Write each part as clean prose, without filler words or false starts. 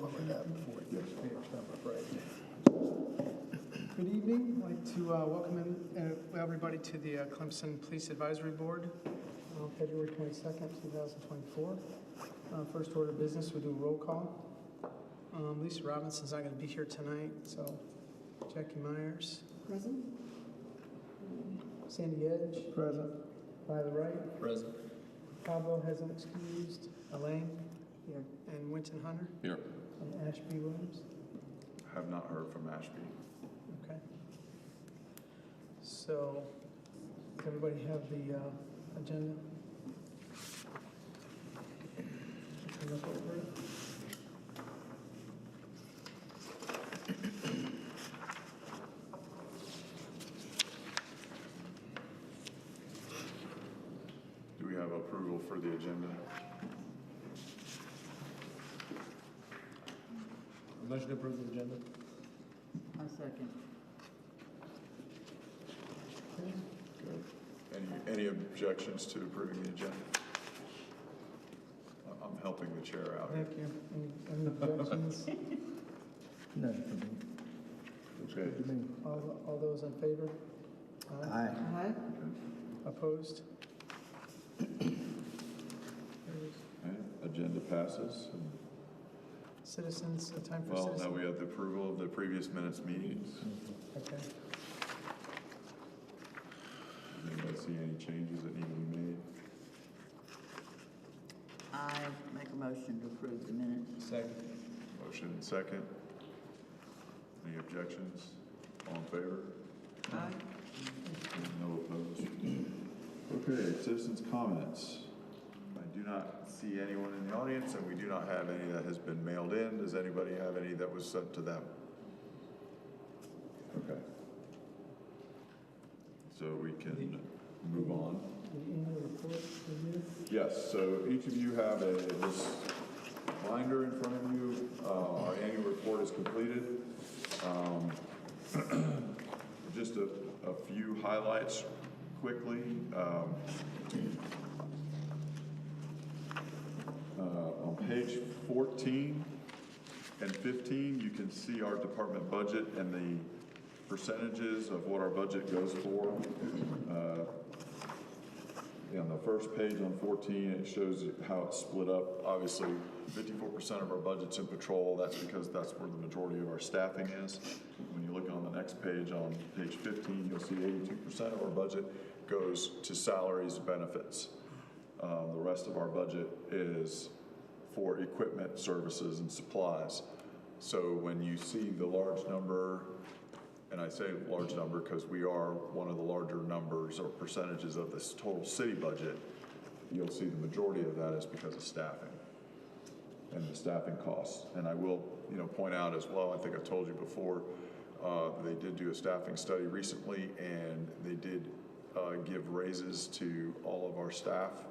forward that before it gets fixed, I'm afraid. Good evening. I'd like to welcome everybody to the Clemson Police Advisory Board on February 22nd, 2024. First order of business, we do a roll call. Lisa Robinson's not going to be here tonight, so Jackie Myers. Present. Sandy Edge. Present. Riley Wright. Present. Pablo hasn't excused. Elaine. Here. And Winton Hunter. Here. And Ashby Williams. Have not heard from Ashby. Okay. So, does everybody have the agenda? Can look over it. Do we have approval for the agenda? Motion to approve the agenda? A second. Good. Any objections to approving the agenda? I'm helping the chair out here. Thank you. Any objections? None for me. Okay. All those in favor? Aye. Aye. Opposed? Okay. Agenda passes. Citizens, time for Well, now citizens? we have the approval of the previous minutes meetings. Okay. Anybody see any changes that need to be made? I make a motion to approve the minutes. Second. Motion and second. Any objections? All in favor? Aye. No opposed. Okay, citizens' comments. I do not see anyone in the audience, and we do not have any that has been mailed in. Does anybody have any that was sent to them? Okay. So we can move on. The annual report review? Yes, so each of you have this binder in front of you. Our annual report is completed. Just a few highlights quickly. On page 14 and 15, you can see our department budget and the percentages of what our budget goes for. On the first page on 14, it shows how it's split up. Obviously, 54% of our budget's in patrol. That's because that's where the majority of our staffing is. When you look on the next page, on page 15, you'll see 82% of our budget goes to salaries and benefits. The rest of our budget is for equipment, services, and supplies. So when you see the large number, and I say large number because we are one of the larger numbers or percentages of this total city budget, you'll see the majority of that is because of staffing and the staffing costs. And I will, point out as well, I think I told you before, they did do a staffing study recently, and they did give raises to all of our staff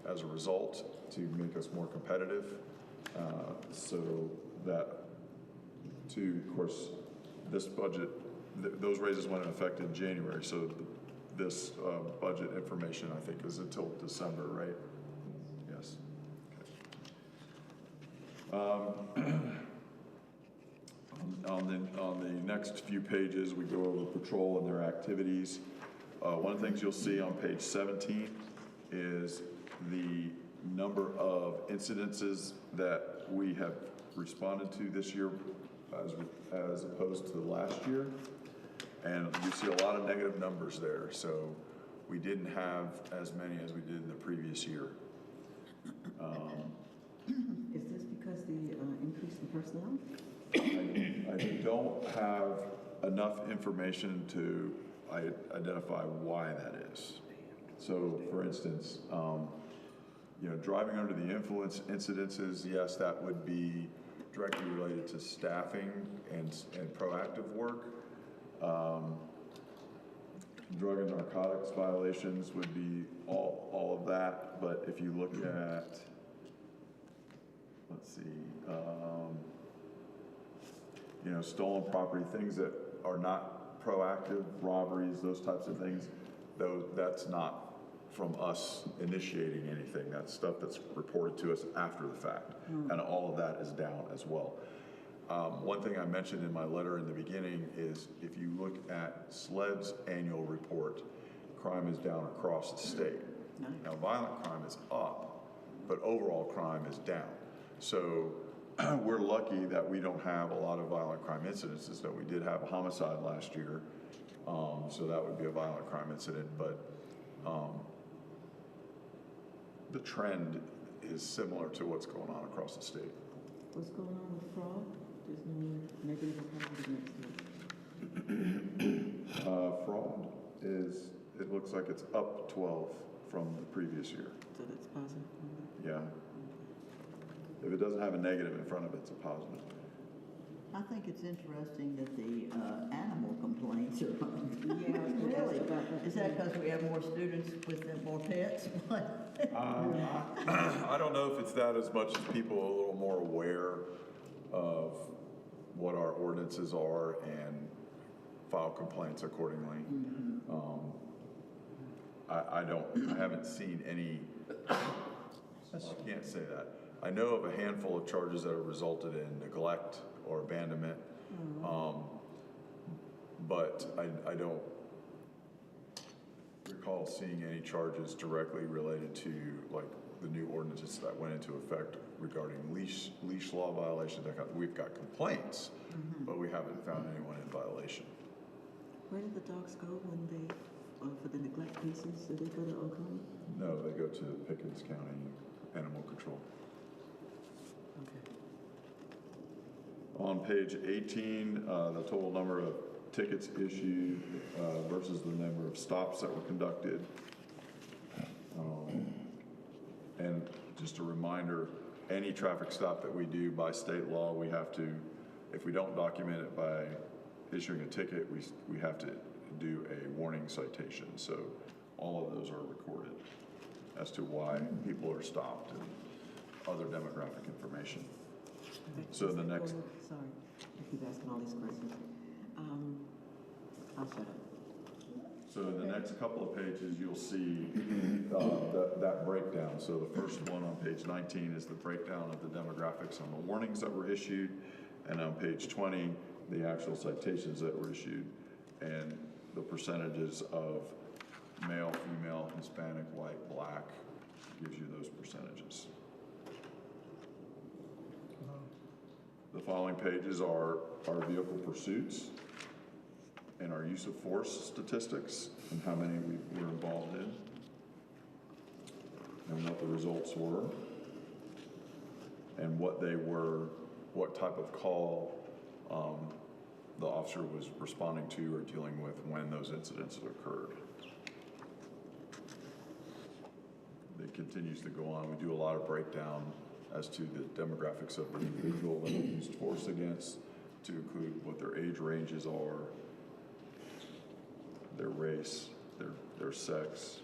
as a result to make us more competitive. So that, of course, this budget, those raises went in effect in January, so this budget information, I think, is until December, right? Yes. Okay. On the next few pages, we go over patrol and their activities. One of the things you'll see on page 17 is the number of incidences that we have responded to this year as opposed to last year. And you see a lot of negative numbers there. So we didn't have as many as we did in the previous year. Is this because the increase in personnel? I don't have enough information to identify why that is. So, for instance, driving under the influence incidences, yes, that would be directly related to staffing and proactive work. Drug and narcotics violations would be all of that. But if you look at, let's see, stolen property, things that are not proactive, robberies, those types of things, that's not from us initiating anything. That's stuff that's reported to us after the fact. And all of that is down as well. One thing I mentioned in my letter in the beginning is if you look at SLED's annual report, crime is down across the state. Now, violent crime is up, but overall crime is down. So we're lucky that we don't have a lot of violent crime incidences. That we did have a homicide last year, so that would be a violent crime incident, but the trend is similar to what's going on across the state. What's going on with fraud? There's no negative or positive next to it. Fraud is, it looks like it's up 12 from the previous year. So that's positive. Yeah. If it doesn't have a negative in front of it, it's a positive. I think it's interesting that the animal complaints are up. Yeah, I was gonna ask Really? about that. Is that because we have more students with them, more pets? I don't know if it's that as much as people are a little more aware of what our ordinances are and file complaints accordingly. I haven't seen any, I can't say that. I know of a handful of charges that have resulted in neglect or abandonment, but I don't recall seeing any charges directly related to like the new ordinances that went into effect regarding leash law violations. We've got complaints, but we haven't found anyone in violation. Where did the dogs go when they, for the neglect cases? Did they go to Oklahoma? No, they go to Pickens County Animal Control. Okay. On page 18, the total number of tickets issued versus the number of stops that were conducted. And just a reminder, any traffic stop that we do by state law, we have to, if we don't document it by issuing a ticket, we have to do a warning citation. So all of those are recorded as to why people are stopped and other demographic information. Okay. So the next, Sorry, I keep asking all these questions. I'll shut up. so the next couple of pages, you'll see that breakdown. So the first one on page 19 is the breakdown of the demographics on the warnings that were issued. And on page 20, the actual citations that were issued and the percentages of male, female, Hispanic, white, black, gives you those percentages. The following pages are our vehicle pursuits and our use of force statistics and how many we were involved in and what the results were and what they were, what type of call the officer was responding to or dealing with when those incidents occurred. It continues to go on. We do a lot of breakdown as to the demographics of the individual that we used force against, to include what their age ranges are, their race, their sex.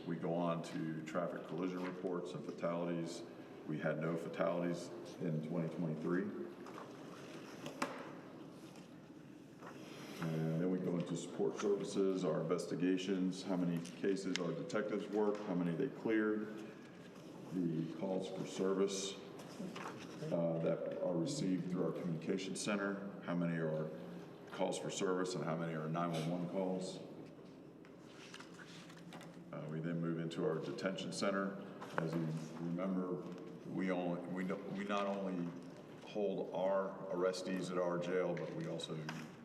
We go on to traffic collision reports and fatalities. We had no fatalities in 2023. And then we go into support services, our investigations, how many cases our detectives worked, how many they cleared, the calls for service that are received through our communication center, how many are calls for service and how many are 911 calls. We then move into our detention center. As you remember, we not only hold our arrestees at our jail, but we also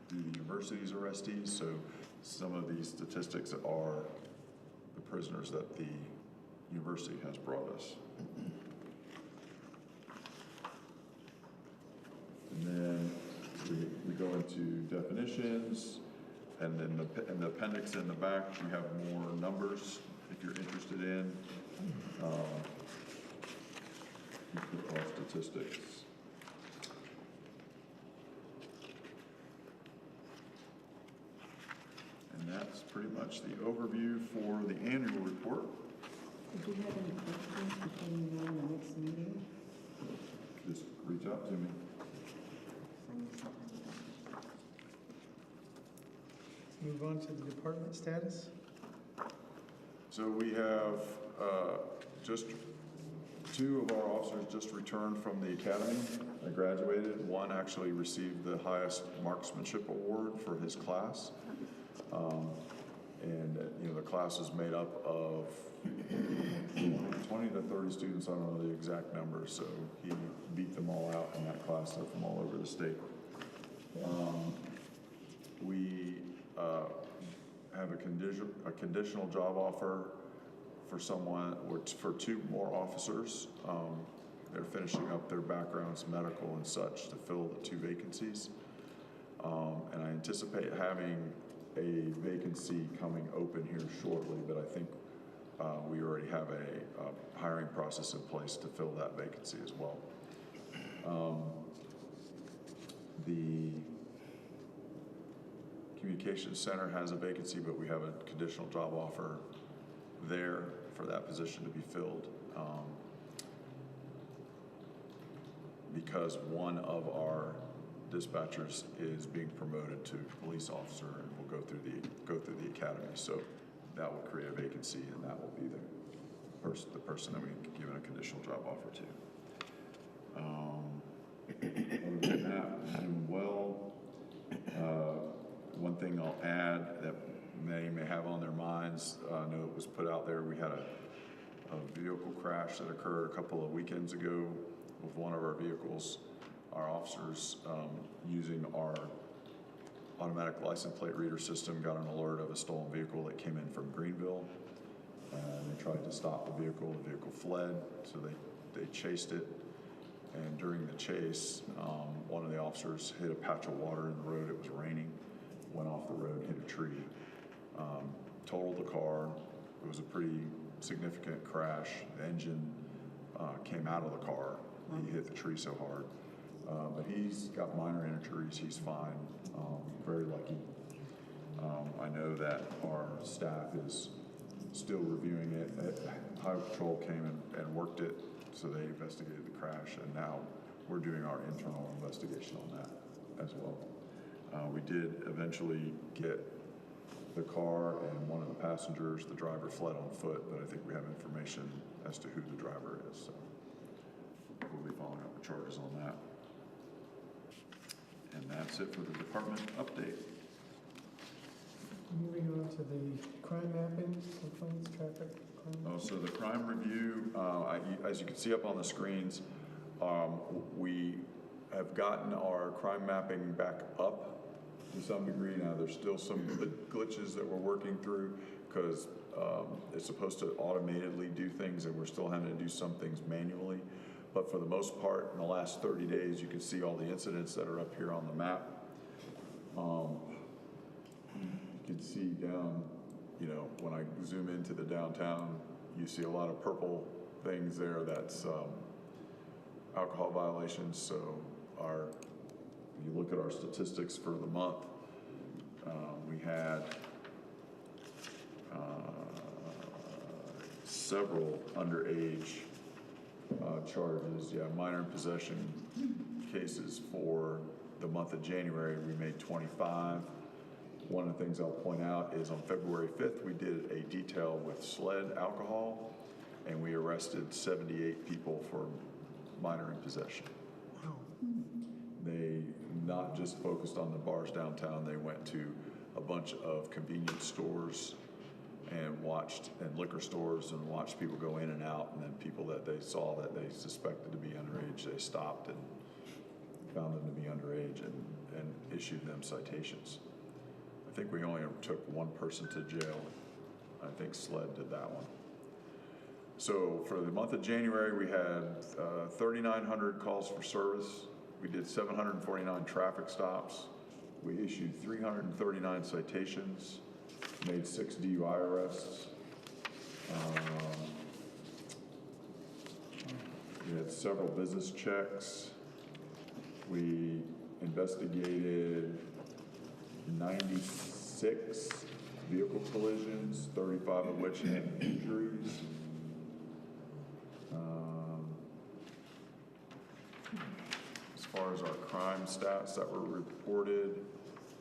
do the university's arrestees. So some of these statistics are the prisoners that the university has brought us. And then we go into definitions, and then in the appendix in the back, we have more numbers if you're interested in. We put our statistics. And that's pretty much the overview for the annual report. If you have any questions between now and the next meeting, Just reach out to me. send me something. Move on to the department status. So we have just two of our officers just returned from the academy. They graduated. One actually received the highest marksmanship award for his class. The class is made up of 20 to 30 students. I don't know the exact numbers, so he beat them all out in that class. They're from all over the state. We have a conditional job offer for someone, or for two more officers. They're finishing up their backgrounds, medical and such, to fill the two vacancies. And I anticipate having a vacancy coming open here shortly, but I think we already have a hiring process in place to fill that vacancy as well. The Communications Center has a vacancy, but we have a conditional job offer there for that position to be filled. Because one of our dispatchers is being promoted to police officer and will go through the academy. So that will create a vacancy, and that will be the person that we can give a conditional job offer to. Other than that, we're doing well. One thing I'll add that may have on their minds, I know it was put out there, we had a vehicle crash that occurred a couple of weekends ago with one of our vehicles. Our officers, using our automatic license plate reader system, got an alert of a stolen vehicle that came in from Greenville. And they tried to stop the vehicle. The vehicle fled, so they chased it. And during the chase, one of the officers hit a patch of water in the road. It was raining, went off the road, hit a tree, totaled the car. It was a pretty significant crash. The engine came out of the car. He hit the tree so hard. But he's got minor injuries. He's fine. Very lucky. I know that our staff is still reviewing it. Highway Patrol came and worked it, so they investigated the crash, and now we're doing our internal investigation on that as well. We did eventually get the car and one of the passengers. The driver fled on foot, but I think we have information as to who the driver is. So we'll be following up with charges on that. And that's it for the department update. Moving on to the crime mapping, complaints, traffic crime. So the crime review, as you can see up on the screens, we have gotten our crime mapping back up to some degree. Now there's still some glitches that we're working through because it's supposed to automatically do things, and we're still having to do some things manually. But for the most part, in the last 30 days, you can see all the incidents that are up here on the map. You can see down, when I zoom into the downtown, you see a lot of purple things there. That's alcohol violations. So if you look at our statistics for the month, we had several underage charges. Minor in possession cases for the month of January. We made 25. One of the things I'll point out is on February 5th, we did a detail with SLED alcohol, and we arrested 78 people for minor in possession. Wow. They not just focused on the bars downtown, they went to a bunch of convenience stores and liquor stores and watched people go in and out, and then people that they saw that they suspected to be underage, they stopped and found them to be underage and issued them citations. I think we only took one person to jail. I think SLED did that one. So for the month of January, we had 3,900 calls for service. We did 749 traffic stops. We issued 339 citations, made 6 DUI arrests. We had several business checks. We investigated 96 vehicle collisions, 35 of which had injuries. As far as our crime stats that were reported,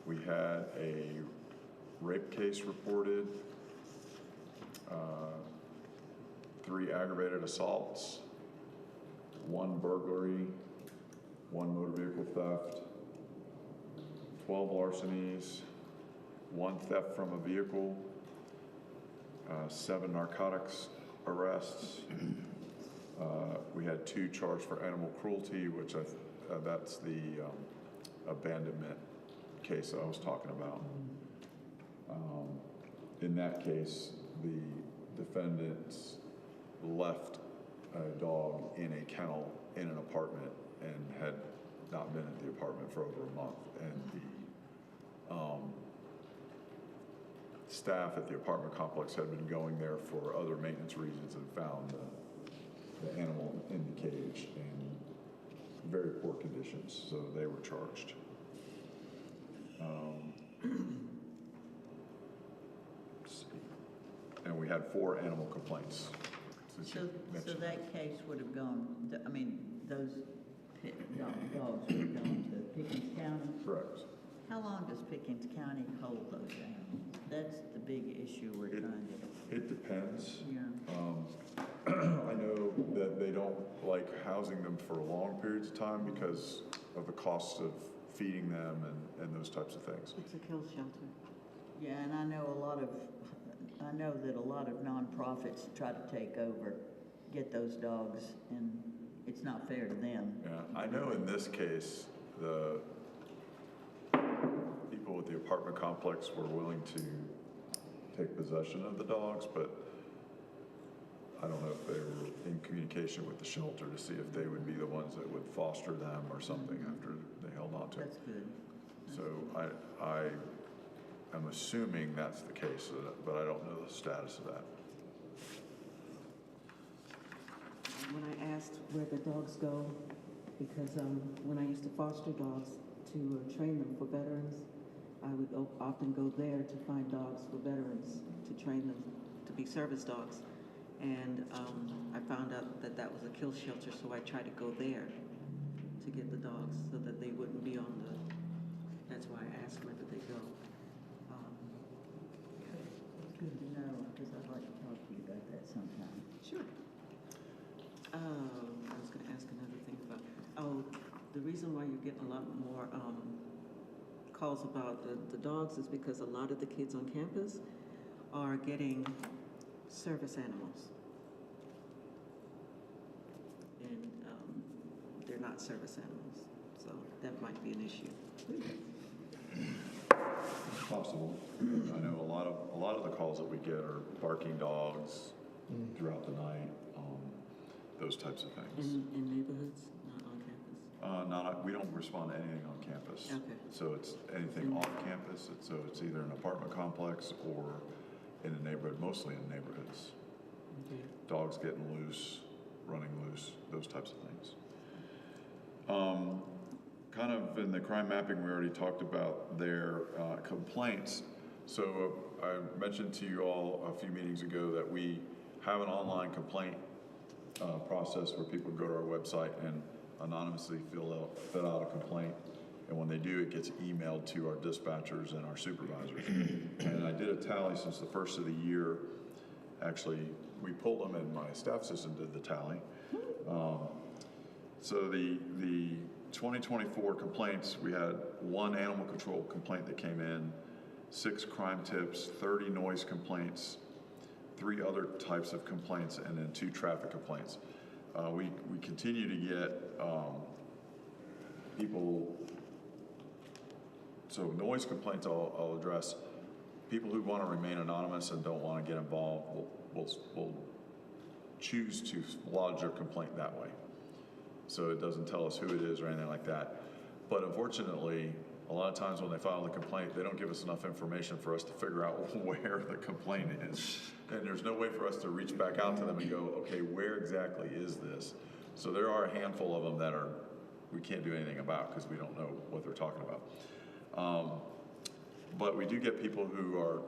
we had a rape case reported, 3 aggravated assaults, 1 burglary, 1 motor vehicle theft, 12 larcenies, 1 theft from a vehicle, 7 narcotics arrests. We had 2 charged for animal cruelty, which that's the abandonment case I was talking about. In that case, the defendants left a dog in a kennel in an apartment and had not been at the apartment for over a month. And the staff at the apartment complex had been going there for other maintenance reasons and found the animal in the cage in very poor conditions, so they were charged. Let's see. And we had 4 animal complaints. Since you So mentioned that case would have gone, I mean, those dogs would have gone to Pickens County? Correct. How long does Pickens County hold those animals? That's the big issue we're trying to, It depends. yeah. I know that they don't like housing them for long periods of time because of the cost of feeding them and those types of things. It's a kill shelter. Yeah, and I know that a lot of nonprofits try to take over, get those dogs, and it's not fair to them. Yeah, I know in this case, the people at the apartment complex were willing to take possession of the dogs, but I don't know if they were in communication with the shelter to see if they would be the ones that would foster them or something after they held on to them. That's good. So I am assuming that's the case, but I don't know the status of that. When I asked where the dogs go, because when I used to foster dogs to train them for veterans, I would often go there to find dogs for veterans, to train them to be service dogs. And I found out that that was a kill shelter, so I tried to go there to get the dogs so that they wouldn't be on the, that's why I asked where did they go. It's good to know, because I'd like to talk to you about that sometime. Sure. I was going to ask another thing about, the reason why you're getting a lot more calls about the dogs is because a lot of the kids on campus are getting service animals. And they're not service animals, so that might be an issue. It's possible. I know a lot of the calls that we get are barking dogs throughout the night, those types of things. In neighborhoods, not on campus? We don't respond to anything on campus. Okay. So it's anything off campus. So it's either an apartment complex or in a neighborhood, mostly in neighborhoods. Okay. Dogs getting loose, running loose, those types of things. Kind of in the crime mapping, we already talked about their complaints. So I mentioned to you all a few meetings ago that we have an online complaint process where people go to our website and anonymously fill out a complaint. And when they do, it gets emailed to our dispatchers and our supervisors. And I did a tally since the first of the year. Actually, we pulled them and my staff assistant did the tally. So the 2024 complaints, we had 1 animal control complaint that came in, 6 crime tips, 30 noise complaints, 3 other types of complaints, and then 2 traffic complaints. We continue to get people. So noise complaints I'll address. People who want to remain anonymous and don't want to get involved will choose to lodge their complaint that way. So it doesn't tell us who it is or anything like that. But unfortunately, a lot of times when they file the complaint, they don't give us enough information for us to figure out where the complaint is. And there's no way for us to reach back out to them and go, okay, where exactly is this? So there are a handful of them that we can't do anything about because we don't know what they're talking about. But we do get people who are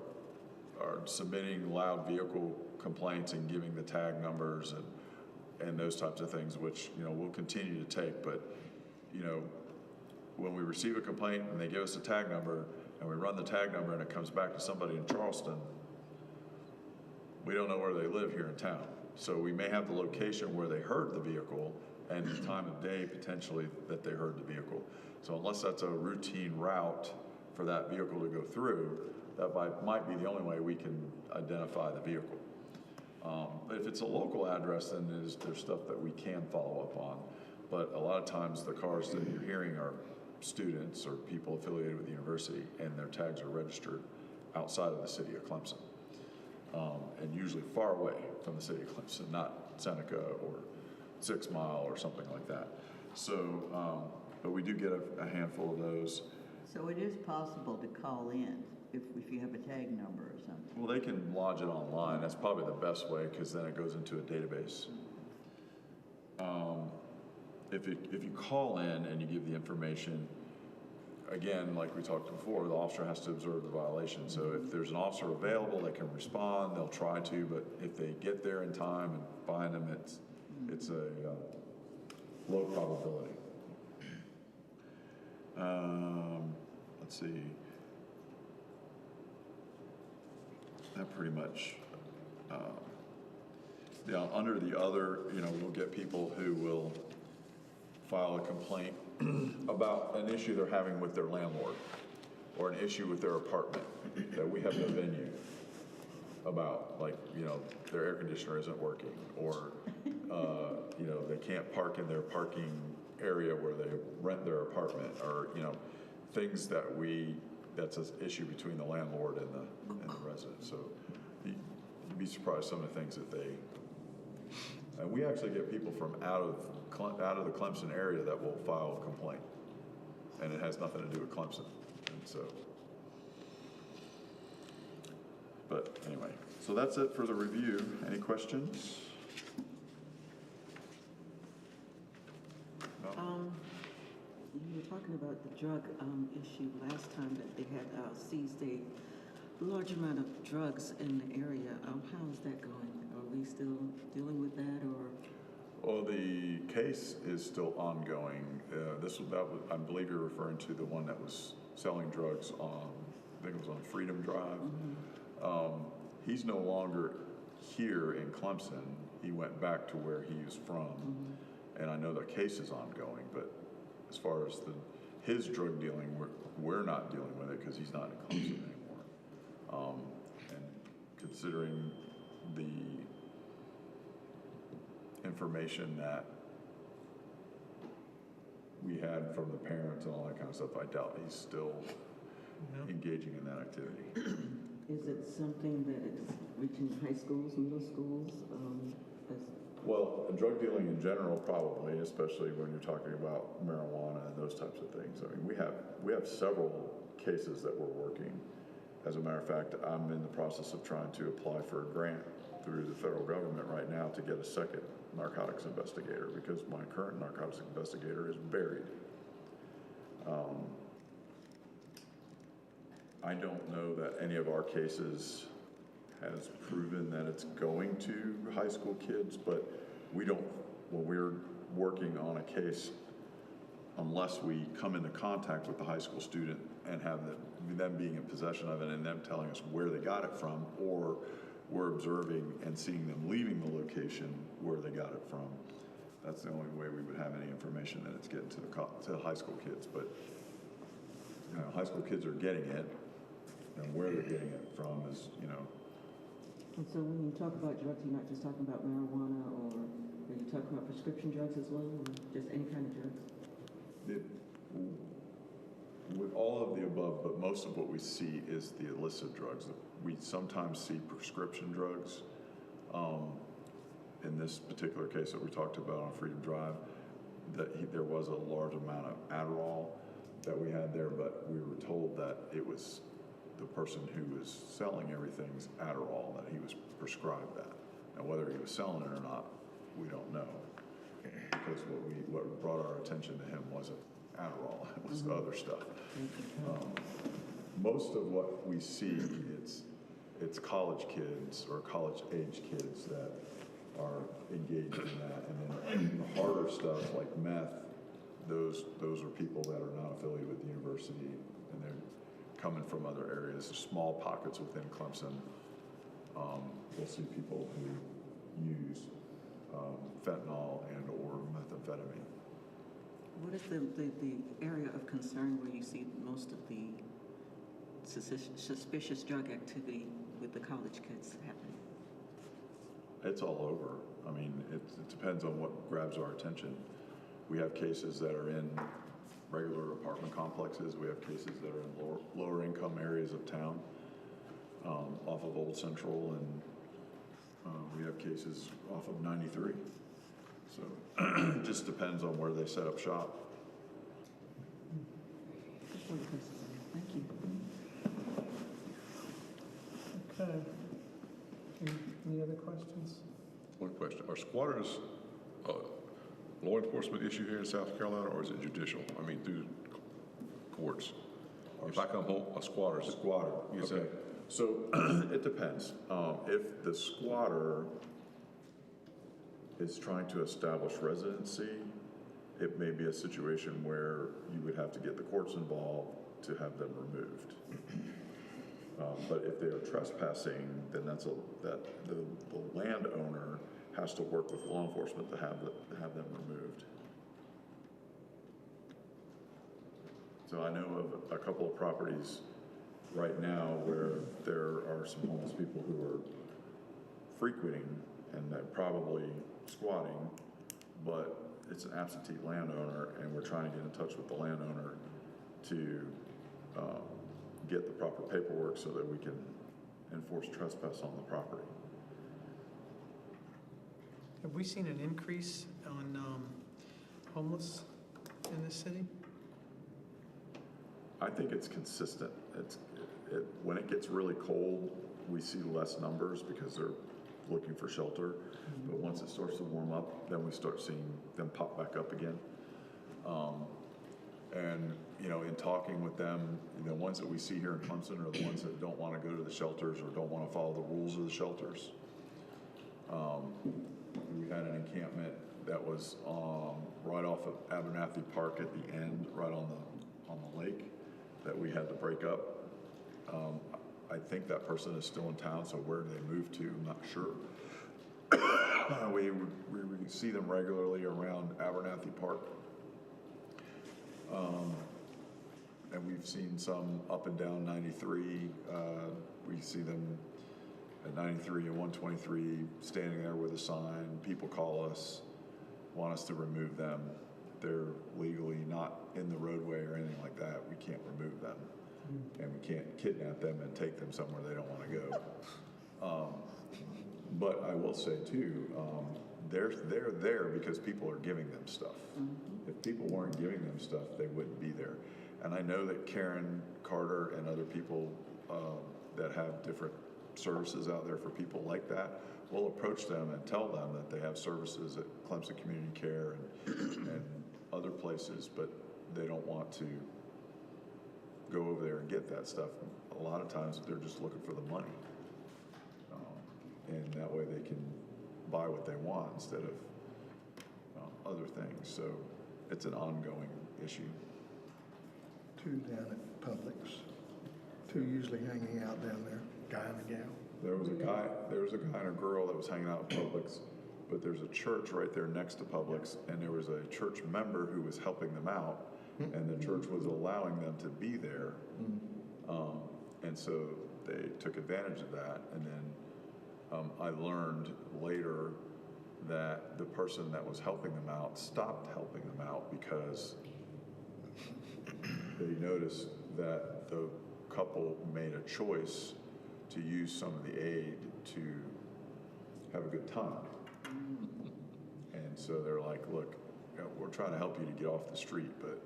submitting loud vehicle complaints and giving the tag numbers and those types of things, which, we'll continue to take. But, when we receive a complaint and they give us a tag number and we run the tag number and it comes back to somebody in Charleston, we don't know where they live here in town. So we may have the location where they heard the vehicle and the time of day potentially that they heard the vehicle. So unless that's a routine route for that vehicle to go through, that might be the only way we can identify the vehicle. But if it's a local address, then there's stuff that we can follow up on. But a lot of times the cars that you're hearing are students or people affiliated with the university, and their tags are registered outside of the city of Clemson. And usually far away from the city of Clemson, not Seneca or 6 Mile or something like that. So, but we do get a handful of those. So it is possible to call in if you have a tag number or something. Well, they can lodge it online. That's probably the best way, because then it goes into a database. If you call in and you give the information, again, like we talked before, the officer has to observe the violation. So if there's an officer available, they can respond. They'll try to, but if they get there in time and find them, it's a low probability. Let's see. That pretty much. Yeah, under the other, we'll get people who will file a complaint about an issue they're having with their landlord or an issue with their apartment that we have no venue about, like, their air conditioner isn't working, or, they can't park in their parking area where they rent their apartment, or, things that's an issue between the landlord and the resident. So you'd be surprised some of the things that and we actually get people from out of the Clemson area that will file a complaint, and it has nothing to do with Clemson. And so, but anyway, so that's it for the review. Any questions? No? You were talking about the drug issue last time, that they had seized a large amount of drugs in the area. How is that going? Are we still dealing with that, or? Well, the case is still ongoing. I believe you're referring to the one that was selling drugs on, I think it was on Freedom Drive. Mm-hmm. He's no longer here in Clemson. He went back to where he was from, mm-hmm. and I know the case is ongoing. But as far as his drug dealing, we're not dealing with it because he's not in Clemson anymore. And considering the information that we had from the parents and all that kind of stuff, I doubt he's still engaging in that activity. Is it something that is reaching high schools, middle schools? Well, drug dealing in general, probably, especially when you're talking about marijuana and those types of things. I mean, we have several cases that we're working. As a matter of fact, I'm in the process of trying to apply for a grant through the federal government right now to get a second narcotics investigator, because my current narcotics investigator is buried. I don't know that any of our cases has proven that it's going to high school kids, but when we're working on a case, unless we come into contact with the high school student and have them being in possession of it and them telling us where they got it from, or we're observing and seeing them leaving the location where they got it from, that's the only way we would have any information that it's getting to the high school kids. But high school kids are getting it, and where they're getting it from is, And so when you talk about drugs, you're not just talking about marijuana, or are you talking about prescription drugs as well, or just any kind of drugs? With all of the above, but most of what we see is the illicit drugs. We sometimes see prescription drugs. In this particular case that we talked about on Freedom Drive, there was a large amount of Adderall that we had there, but we were told that it was the person who was selling everything's Adderall, that he was prescribed that. Now, whether he was selling it or not, we don't know, because what brought our attention to him wasn't Adderall, it was other stuff. Most of what we see, it's college kids or college age kids that are engaged in that, and then the harder stuff like meth, those are people that are not affiliated with the university, and they're coming from other areas, small pockets within Clemson. we'll see people who use fentanyl and or methamphetamine. What is the area of concern where you see most of the suspicious drug activity with the college kids happening? It's all over. I mean, it depends on what grabs our attention. We have cases that are in regular apartment complexes. We have cases that are in lower income areas of town, off of Old Central, and we have cases off of 93. So it just depends on where they set up shop. Just one question. Thank you. Okay. Any other questions? One question. Are squatters a law enforcement issue here in South Carolina, or is it judicial? I mean, through courts? If I come home, a squatter's Squatter. Yes, Okay. sir. So it depends. If the squatter is trying to establish residency, it may be a situation where you would have to get the courts involved to have them removed. But if they are trespassing, then the landowner has to work with law enforcement to have them removed. So I know of a couple of properties right now where there are some homeless people who are frequenting and they're probably squatting, but it's an absentee landowner, and we're trying to get in touch with the landowner to get the proper paperwork so that we can enforce trespass on the property. Have we seen an increase on homeless in this city? I think it's consistent. When it gets really cold, we see less numbers because they're looking for shelter. But once it starts to warm up, then we start seeing them pop back up again. And, you know, in talking with them, the ones that we see here in Clemson are the ones that don't want to go to the shelters or don't want to follow the rules of the shelters. We had an encampment that was right off of Abernathy Park at the end, right on the lake, that we had to break up. I think that person is still in town, so where they moved to, I'm not sure. We see them regularly around Abernathy Park. And we've seen some up and down 93. We see them at 93 and 123 standing there with a sign. People call us, want us to remove them. They're legally not in the roadway or anything like that. We can't remove them. And we can't kidnap them and take them somewhere they don't want to go. But I will say too, they're there because people are giving them stuff. If people weren't giving them stuff, they wouldn't be there. And I know that Karen Carter and other people that have different services out there for people like that will approach them and tell them that they have services at Clemson Community Care and other places, but they don't want to go over there and get that stuff. A lot of times they're just looking for the money. And that way they can buy what they want instead of other things. So it's an ongoing issue. Two down at Publix. Two usually hanging out down there, guy and a gal. There was a guy and a girl that was hanging out at Publix, but there's a church right there next to Publix, and there was a church member who was helping them out, and the church was allowing them to be there. And so they took advantage of that, and then I learned later that the person that was helping them out stopped helping them out because they noticed that the couple made a choice to use some of the aid to have a good time. And so they're like, look, you know, we're trying to help you to get off the street, but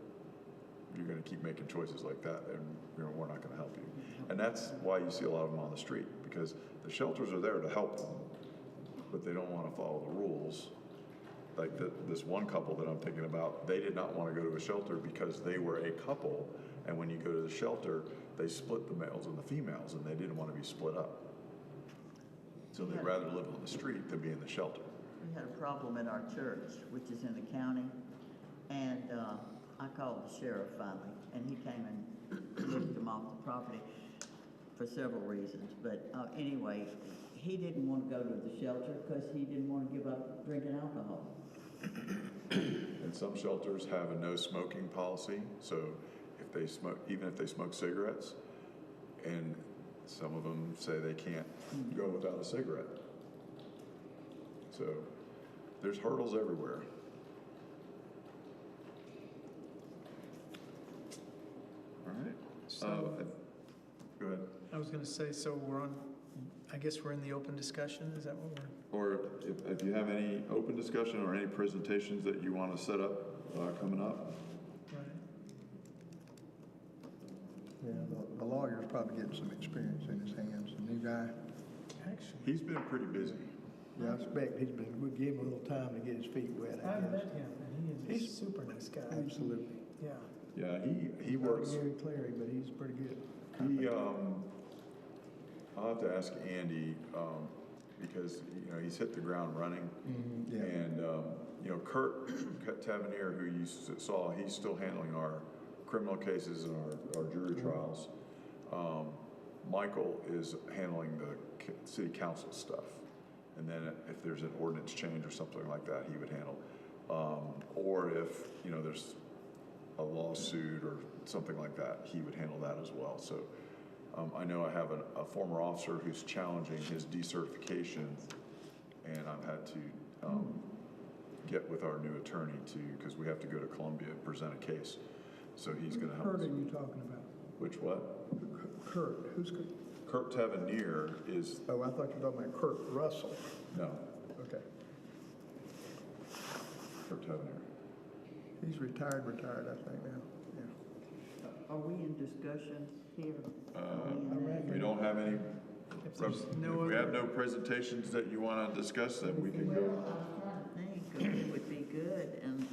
you're going to keep making choices like that, and you know, we're not going to help you. And that's why you see a lot of them on the street, because the shelters are there to help them, but they don't want to follow the rules. Like this one couple that I'm thinking about, they did not want to go to a shelter because they were a couple, and when you go to the shelter, they split the males and the females, and they didn't want to be split up. So they'd rather live on the street than be in the shelter. We had a problem at our church, which is in the county, and I called the sheriff finally, and he came and moved them off the property for several reasons. But anyway, he didn't want to go to the shelter because he didn't want to give up drinking alcohol. And some shelters have a no smoking policy, so if they smoke, even if they smoke cigarettes, and some of them say they can't go without a cigarette. So there's hurdles everywhere. All right. So- Go ahead. I was gonna say, so we're on, I guess we're in the open discussion, is that what we're? Or if you have any open discussion or any presentations that you want to set up coming up. Right. Yeah, the lawyer's probably getting some experience in his hands, the new guy. Actually, He's been pretty busy. Yeah, I expect we'll give him a little time to get his feet wet, I I guess. met him, and he is a super nice guy. Absolutely. Yeah. Yeah, he Not works. Gary Clary, but he's pretty good. I'll have to ask Andy, because, he's hit the ground running. Yeah. And, Kurt Tavernier, who you saw, he's still handling our criminal cases and our jury trials. Michael is handling the city council stuff. And then if there's an ordinance change or something like that, he would handle. Or if, there's a lawsuit or something like that, he would handle that as well. So I know I have a former officer who's challenging his decertification, and I've had to get with our new attorney because we have to go to Columbia and present a case. So he's going to help Kurt us. are you talking about? Which what? Kurt, who's Kurt? Kurt Tavernier is, Oh, I thought you were talking about Kurt Russell. no, Okay. Kurt Tavernier. He's retired, I think now. Yeah. Are we in discussion here? We don't have any, If there's no if we have other, no presentations that you want to discuss, then we can Well, go. I was trying to think of it would be good, and,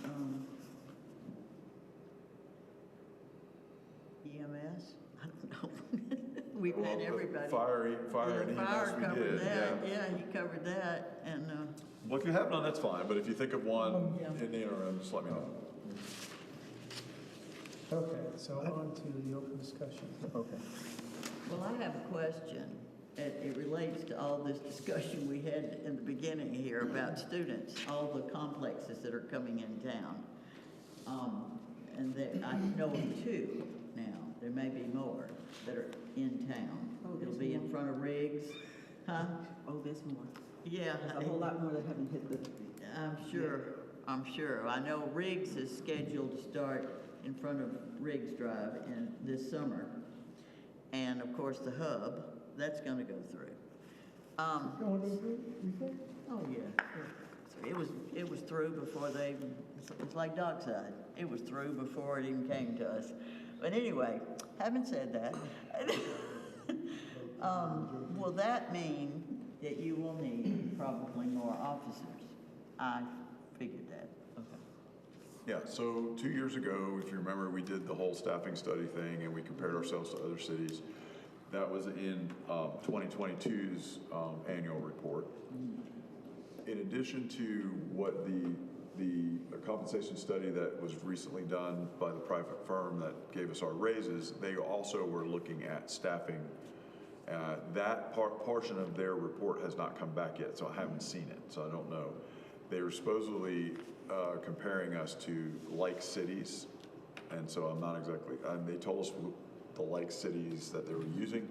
EMS? I don't know. We've had everybody. Fire and Yeah, EMS we covered did, that. yeah. Yeah, he covered that, and, Well, if you have none, that's fine, but if you think of one Yeah. in the interim, just let me know. okay, so on to the open discussion. Okay. well, I have a question. It relates to all this discussion we had in the beginning here about students, all the complexes that are coming in town. And I know of two now, there may be more that are in town. Oh, It'll there's be in more. front of Riggs, huh? Oh, there's more. Yeah. There's a whole lot more that haven't hit the, I'm sure. I know Riggs is scheduled to start in front of Riggs Drive this summer. And of course, the hub, that's gonna go through. Going to do, you think? Oh, yeah. It was through before they even, it's like Dockside. It was through before it even came to us. But anyway, having said that, will that mean that you will need probably more officers? I figured that. Okay. Yeah, so 2 years ago, if you remember, we did the whole staffing study thing and we compared ourselves to other cities. That was in 2022's annual report. In addition to what the compensation study that was recently done by the private firm that gave us our raises, they also were looking at staffing. That portion of their report has not come back yet, so I haven't seen it, so I don't know. They were supposedly comparing us to like cities, and so I'm not exactly, they told us the like cities that they were using,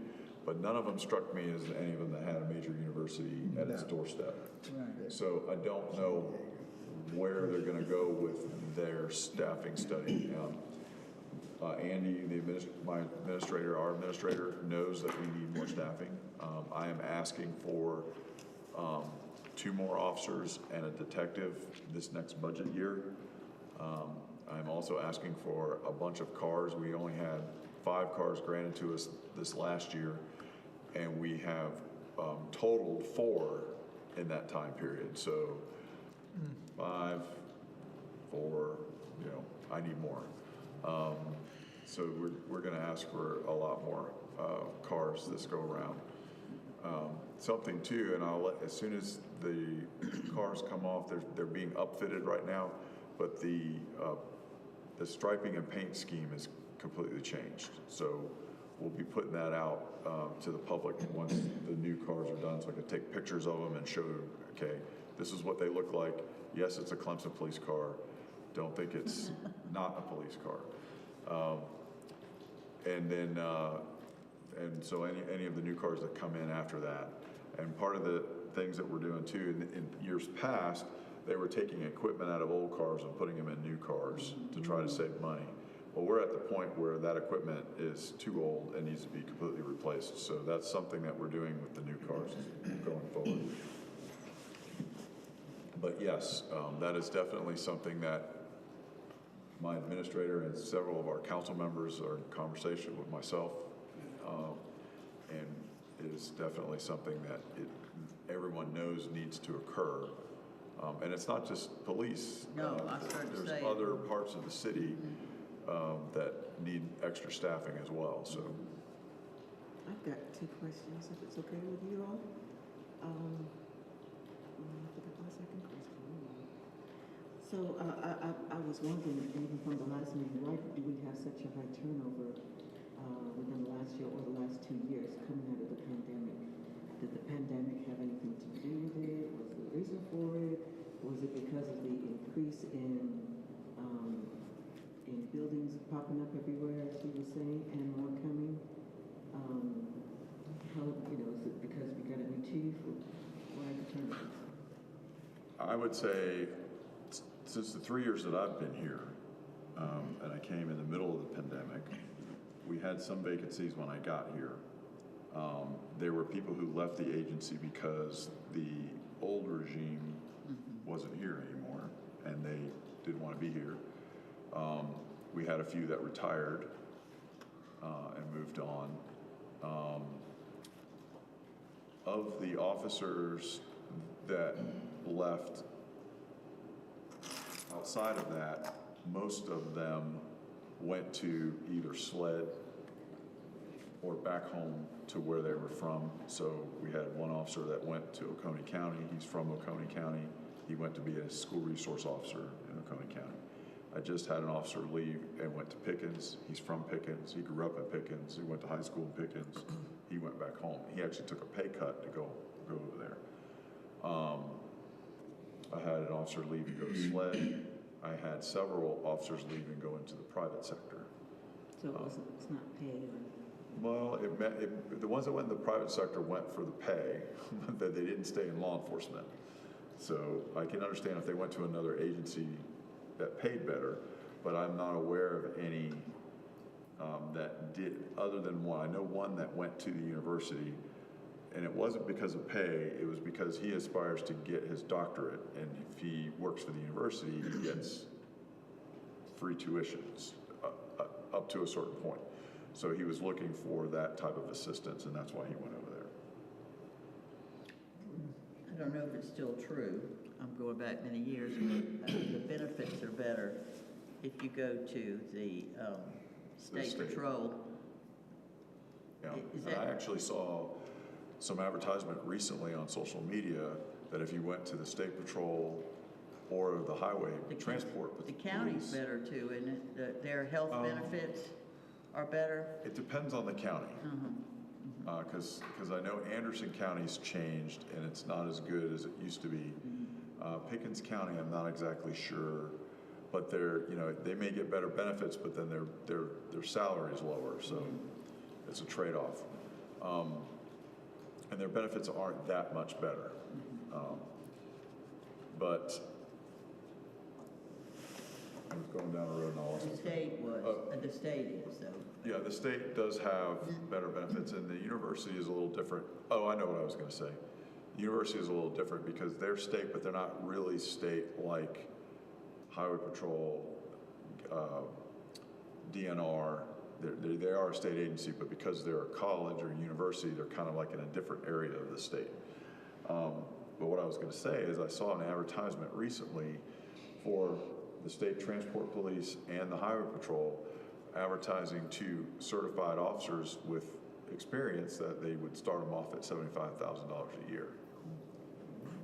but none of them struck me as any of them that had a major university at its doorstep. Right. So I don't know where they're gonna go with their staffing study. Andy, my administrator, our administrator, knows that we need more staffing. I am asking for 2 more officers and a detective this next budget year. I'm also asking for a bunch of cars. We only had 5 cars granted to us this last year, and we have totaled 4 in that time period. So 5, 4, I need more. So we're going to ask for a lot more cars this go around. Something too, and I'll let, as soon as the cars come off, they're being upfitted right now, but the striping and paint scheme is completely changed. So we'll be putting that out to the public once the new cars are done, so I can take pictures of them and show, okay, this is what they look like. Yes, it's a Clemson police car. Don't think it's not a police car. And then, and so any of the new cars that come in after that. And part of the things that we're doing too, in years past, they were taking equipment out of old cars and putting them in new cars to try to save money. Well, we're at the point where that equipment is too old and needs to be completely replaced. So that's something that we're doing with the new cars going forward. But yes, that is definitely something that my administrator and several of our council members are in conversation with myself, and it is definitely something that everyone knows needs to occur. And it's not just police. No, I started to say. There's other parts of the city that need extra staffing as well. So I've got two questions, if it's okay with you all. I forgot my second question. So I was wondering, even from the last meeting, why do we have such a high turnover within the last year or the last 2 years coming out of the pandemic? Did the pandemic have anything to do with it? Was there a reason for it? Was it because of the increase in buildings popping up everywhere, as you were saying, and more coming? How, is it because we got a new chief? Why the turnover? I would say since the 3 years that I've been here, and I came in the middle of the pandemic, we had some vacancies when I got here. There were people who left the agency because the old regime wasn't here anymore, and they didn't want to be here. We had a few that retired and moved on. Of the officers that left outside of that, most of them went to either SLED or back home to where they were from. So we had one officer that went to Oconee County. He's from Oconee County. He went to be a school resource officer in Oconee County. I just had an officer leave and went to Pickens. He's from Pickens. He grew up in Pickens. He went to high school in Pickens. He went back home. He actually took a pay cut to go over there. I had an officer leave and go to SLED. I had several officers leave and go into the private sector. So it's not pay or? Well, the ones that went in the private sector went for the pay, that they didn't stay in law enforcement. So I can understand if they went to another agency that paid better, but I'm not aware of any that did, other than one. I know one that went to the university, and it wasn't because of pay, it was because he aspires to get his doctorate, and if he works for the university, he gets free tuitions up to a certain point. So he was looking for that type of assistance, and that's why he went over there. I don't know if it's still true. I'm going back many years, but the benefits are better if you go to the state patrol. Yeah, Is and that- I actually saw some advertisement recently on social media that if you went to the state patrol or the highway transport The police, county's better too, isn't it? Their health benefits are better? it depends on the county. Because I know Anderson County's changed and it's not as good as it used to be. Pickens County, I'm not exactly sure, but they may get better benefits, but then their salary is lower, so it's a trade-off. And their benefits aren't that much better. But I was going down the road and all The this. state the state is, so. Yeah, the state does have better benefits, and the university is a little different. Oh, I know what I was going to say. The university is a little different because they're state, but they're not really state like Highway Patrol, DNR. They are a state agency, but because they're a college or a university, they're kind of like in a different area of the state. But what I was going to say is I saw an advertisement recently for the state transport police and the highway patrol advertising to certified officers with experience that they would start them off at $75,000 a year,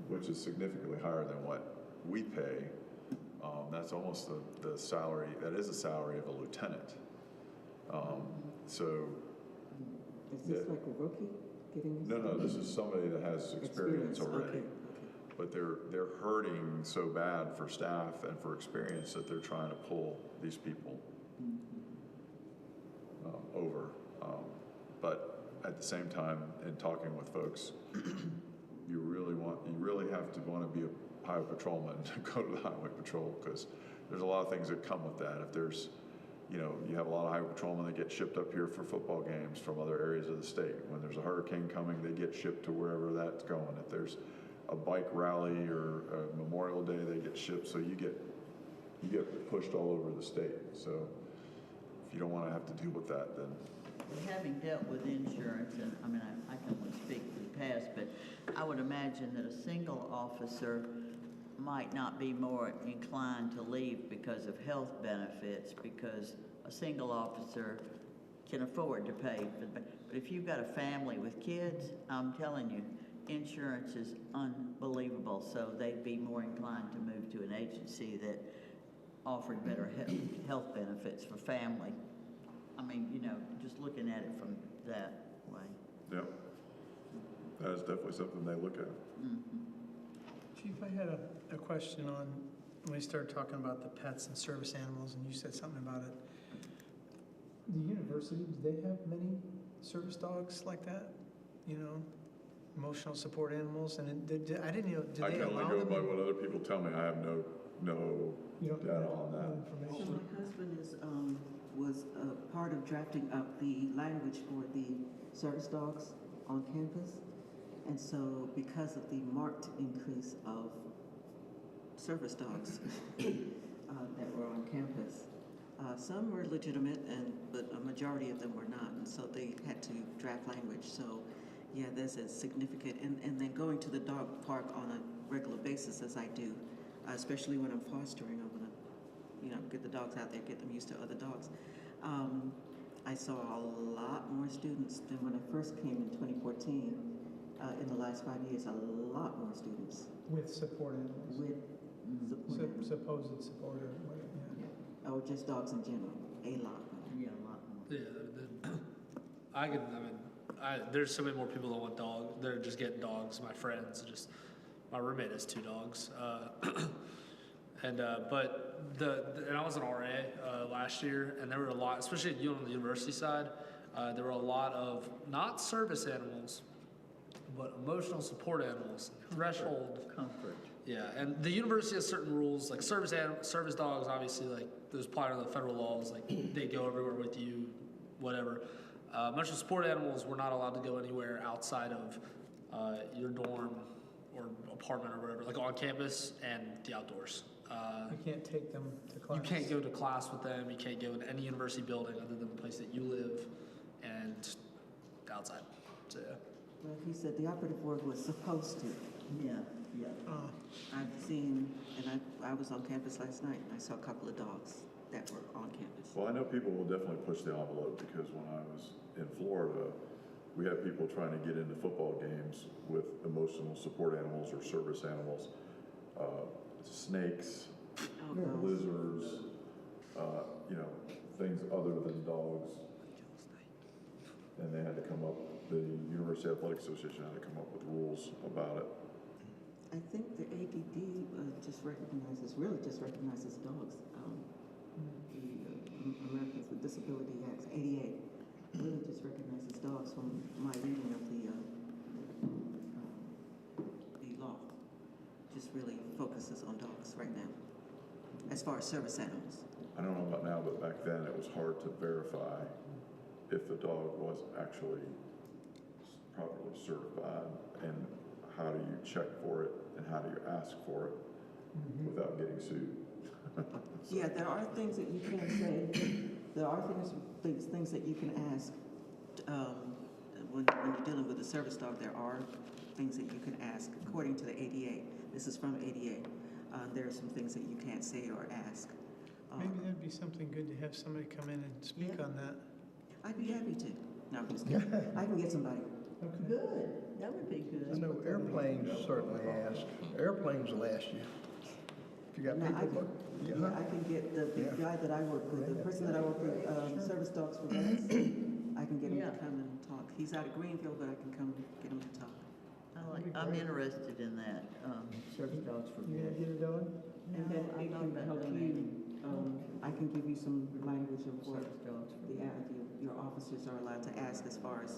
which is significantly higher than what we pay. That's almost the salary, that is the salary of a lieutenant. So Is this like a rookie getting this? No, this is somebody that has experience already. Okay. But they're hurting so bad for staff and for experience that they're trying to pull these people over. But at the same time, in talking with folks, you really have to want to be a highway patrolman to go to the highway patrol, because there's a lot of things that come with that. If there's, you have a lot of highway patrolmen that get shipped up here for football games from other areas of the state. When there's a hurricane coming, they get shipped to wherever that's going. If there's a bike rally or a Memorial Day, they get shipped. So you get pushed all over the state. So if you don't want to have to deal with that, then. Having dealt with insurance, and I mean, I can only speak for the past, but I would imagine that a single officer might not be more inclined to leave because of health benefits, because a single officer can afford to pay for the, but if you've got a family with kids, I'm telling you, insurance is unbelievable, so they'd be more inclined to move to an agency that offered better health benefits for family. I mean, just looking at it from that way. Yeah, that is definitely something they look at. Chief, I had a question on, when we started talking about the pets and service animals, and you said something about it. The university, do they have many service dogs like that? Emotional support animals? And I didn't know, did I they can only allow go them? by what other people tell me. I have no You don't data have on no that. So information? my husband was part of drafting up the language for the service dogs on campus. And so because of the marked increase of service dogs that were on campus, some were legitimate, but a majority of them were not. And so they had to draft language. So yeah, there's a significant, and then going to the dog park on a regular basis as I do, especially when I'm fostering, I'm gonna get the dogs out there, get them used to other dogs. I saw a lot more students than when I first came in 2014. In the last 5 years, a lot more students With support animals? with support animals. Supposed support animals, yeah. Or just dogs in general, a lot. Yeah, a lot more. Yeah, there's so many more people that want dogs. They're just getting dogs. My friends, my roommate has 2 dogs. And I was an RA last year, and there were a lot, especially on the university side, there were a lot of not service animals, but emotional support animals. Threshold. Comfort. Yeah, and the university has certain rules, like service dogs. Obviously, like those apply to the federal laws. Like they go everywhere with you, whatever. Emotional support animals were not allowed to go anywhere outside of your dorm or apartment or whatever, like on campus and the outdoors. You can't take them to class? You can't go to class with them. You can't go into any university building other than the place that you live and outside. So yeah. Well, he said the operative word was supposed to. Yeah. I've seen, and I was on campus last night, and I saw a couple of dogs that were on campus. Well, I know people will definitely push the envelope, because when I was in Florida, we had people trying to get into football games with emotional support animals or service animals, snakes, lizards, things other than dogs. And they had to come up, the University Athletic Association had to come up with rules about it. I think the ADD just recognizes dogs. The Americans with Disability Act, 88, really just recognizes dogs from my reading of the law. Just really focuses on dogs right now, as far as service animals. I don't know about now, but back then it was hard to verify if the dog was actually properly certified, and how do you check for it, and how do you ask for it without getting sued? Yeah, there are things that you can say. There are things that you can ask. When you're dealing with a service dog, there are things that you can ask according to the ADA. This is from ADA. There are some things that you can't say or ask. Maybe that'd be something good to have somebody come in and speak on that. I'd be happy to. No, I'm just kidding. I can get somebody. Okay. Good. That would be I good. know airplanes certainly ask. Airplanes will ask you. If you got Now, people, I can get the guy that I work with, the person that I work with, service dogs for vets. I can get him Yeah. to come and talk. He's out of Greenville, but I can come get him to talk. I'm interested in that, service dogs for You gonna pets. get it done? And then I it thought can about help donating. you, I can give you some language of what Service dogs for your officers are allowed to ask as far as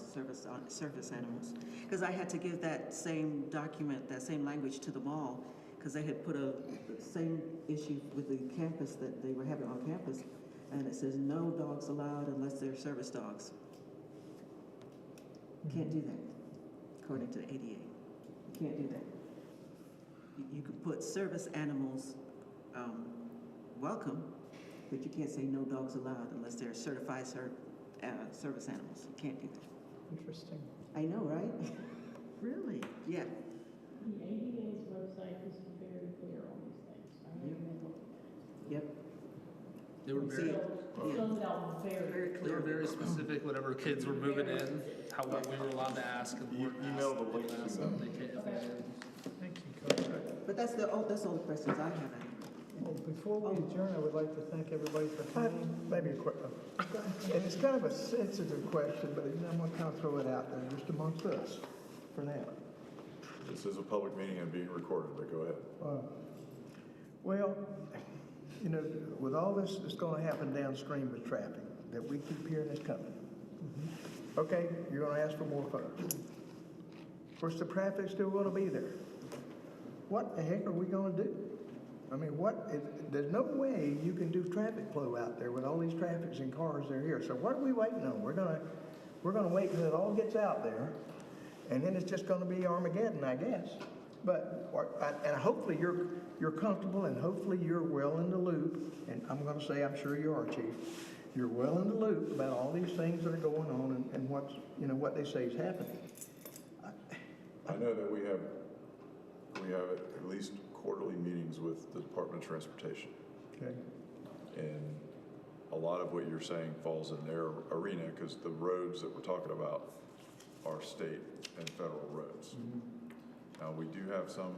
service animals. Because I had to give that same document, that same language to them all, because they had put the same issue with the campus that they were having on campus, and it says no dogs allowed unless they're service dogs. Can't do that, according to the ADA. You can't do that. You could put service animals, welcome, but you can't say no dogs allowed unless they're certified service animals. You can't do that. Interesting. I know, right? Really? Yeah. The ADA's website is very clear on these things. I know you've been looking at Yep. They were it. very, So, it spells it out very, Very they clear. were very specific whenever kids were moving in, what we were allowed to ask and You weren't email asked. the link to Asked them. if they can't- if they did. Thank you, Coach. But that's all the questions I have. Well, before we adjourn, I would like to thank everybody for coming. Maybe a quick, and it's kind of a sensitive question, but I'm gonna kind of throw it out there just amongst us for now. This is a public meeting and being recorded, but go ahead. Well, you know, with all this that's gonna happen downstream with traffic, that we keep hearing is coming. Okay, you're gonna ask for more funds. Of course, the traffic's still gonna be there. What the heck are we gonna do? I mean, there's no way you can do traffic flow out there with all these traffics and cars that are here. So what are we waiting on? We're gonna wait until it all gets out there, and then it's just gonna be Armageddon, I guess. But, and hopefully you're comfortable, and hopefully you're well in the loop, and I'm gonna say, I'm sure you are, Chief. You're well in the loop about all these things that are going on and what they say is happening. I know that we have at least quarterly meetings with the Department of Transportation. Okay. And a lot of what you're saying falls in their arena because the roads that we're talking about are state and federal roads. Now, we do have some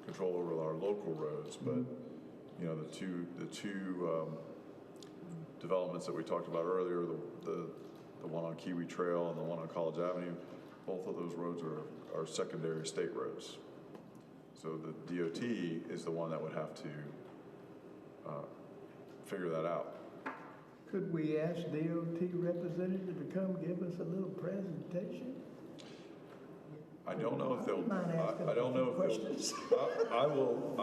control over our local roads, but you know, the two developments that we talked about earlier, the one on Kiwi Trail and the one on College Avenue, both of those roads are secondary state roads. So the DOT is the one that would have to figure that out. Could we ask DOT representative to come give us a little presentation? I don't know if they'll. Mind asking I don't know if questions? I will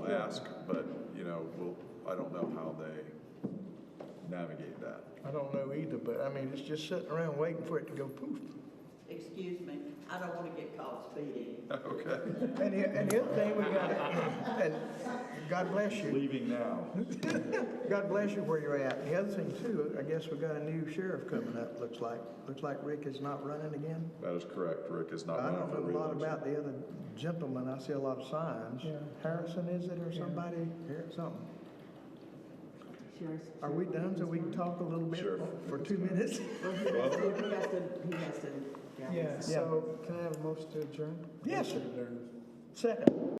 ask, but you know, I don't know how they navigate that. I don't know either, but I mean, it's just sitting around waiting for it to go poof. Excuse me, I don't want to get caught speeding. Okay. And the other thing we got, and God bless you. Leaving now. God bless you where you're at. The other thing too, I guess we got a new sheriff coming up, looks like. Looks like Rick is not running again. That is correct. Rick is not I running don't for know a lot re-election. about the other gentleman. I see a lot of signs. Yeah. Harrison, is it, or somebody? Here, something. Sheriff- Are we done so we can talk a little bit Sure. for 2 minutes? Well, he has to. Yeah, so can I have a motion to adjourn? Yes, sir. Second.